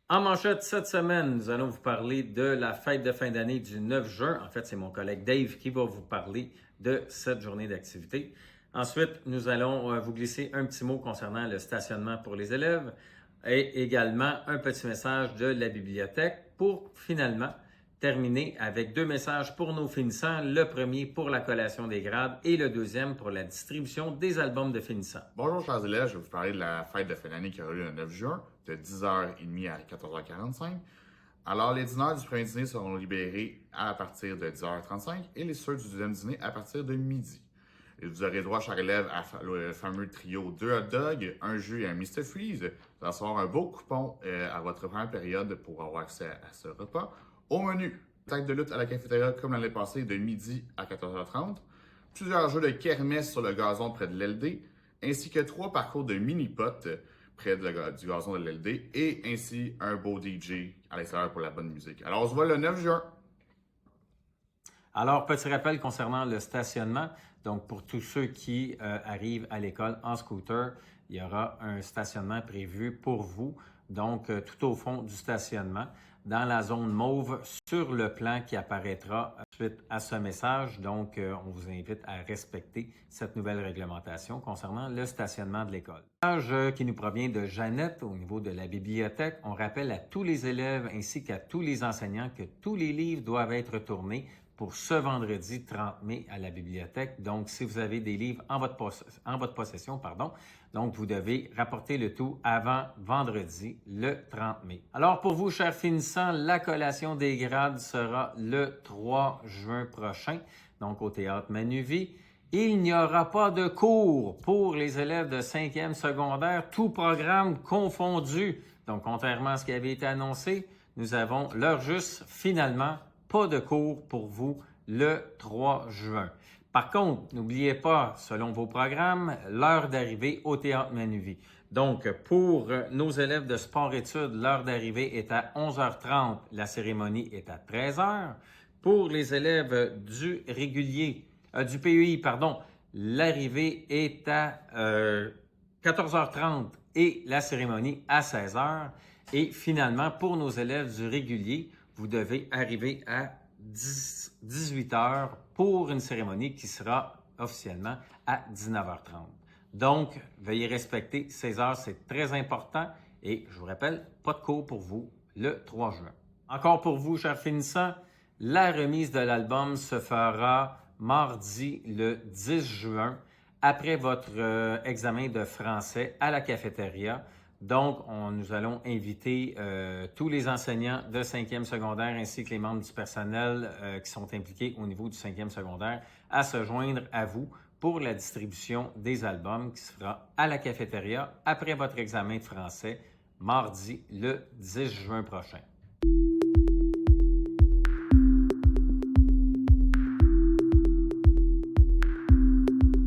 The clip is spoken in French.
En manchette cette semaine, nous allons vous parler de la fête de fin d'année du 9 juin. En fait, c'est mon collègue Dave qui va vous parler de cette journée d'activité. Ensuite, nous allons vous glisser un petit mot concernant le stationnement pour les élèves et également un petit message de la bibliothèque pour finalement terminer avec deux messages pour nos finissants. Le premier pour la collation des grades et le deuxième pour la distribution des albums de finissants. Bonjour chers élèves, je vais vous parler de la fête de fin d'année qui aura lieu le 9 juin, de 10h30 à 14h45. Alors, les dîners du premier dîner seront libérés à partir de 10h35 et les ceux du deuxième dîner à partir de midi. Et vous aurez droit, chers élèves, à le fameux trio 2 hot dogs, un jus et un Mr. Freeze. Vous allez recevoir un beau coupon à votre première période pour avoir accès à ce repas. Au menu, tête de lutte à la cafétéria comme l'année passée de midi à 14h30. Plusieurs jeux de kermesse sur le gazon près de l'LD, ainsi que 3 parcours de mini-potes près du gazon de l'LD, et ainsi un beau DJ à l'extérieur pour la bonne musique. Alors, on se voit le 9 juin. Alors, petit rappel concernant le stationnement. Donc, pour tous ceux qui arrivent à l'école en scooter, il y aura un stationnement prévu pour vous. Donc, tout au fond du stationnement, dans la zone mauve, sur le plan qui apparaîtra suite à ce message. Donc, on vous invite à respecter cette nouvelle réglementation concernant le stationnement de l'école. Message qui nous provient de Jeannette au niveau de la bibliothèque. On rappelle à tous les élèves ainsi qu'à tous les enseignants que tous les livres doivent être tournés pour ce vendredi 30 mai à la bibliothèque. Donc, si vous avez des livres en votre possession, donc vous devez rapporter le tout avant vendredi, le 30 mai. Alors, pour vous, chers finissants, la collation des grades sera le 3 juin prochain, donc au Théâtre Manuvie. Il n'y aura pas de cours pour les élèves de 5e secondaire, tout programme confondu. Donc, contrairement à ce qui avait été annoncé, nous avons l'heure juste, finalement, pas de cours pour vous le 3 juin. Par contre, n'oubliez pas, selon vos programmes, l'heure d'arrivée au Théâtre Manuvie. Donc, pour nos élèves de sport-études, l'heure d'arrivée est à 11h30, la cérémonie est à 13h. Pour les élèves du PEI, l'arrivée est à 14h30 et la cérémonie à 16h. Et finalement, pour nos élèves du régulier, vous devez arriver à 18h pour une cérémonie qui sera officiellement à 19h30. Donc, veuillez respecter ces heures, c'est très important. Et je vous rappelle, pas de cours pour vous le 3 juin. Encore pour vous, chers finissants, la remise de l'album se fera mardi le 10 juin après votre examen de français à la cafétéria. Donc, nous allons inviter tous les enseignants de 5e secondaire ainsi que les membres du personnel qui sont impliqués au niveau du 5e secondaire à se joindre à vous pour la distribution des albums qui se fera à la cafétéria après votre examen de français mardi le 10 juin prochain.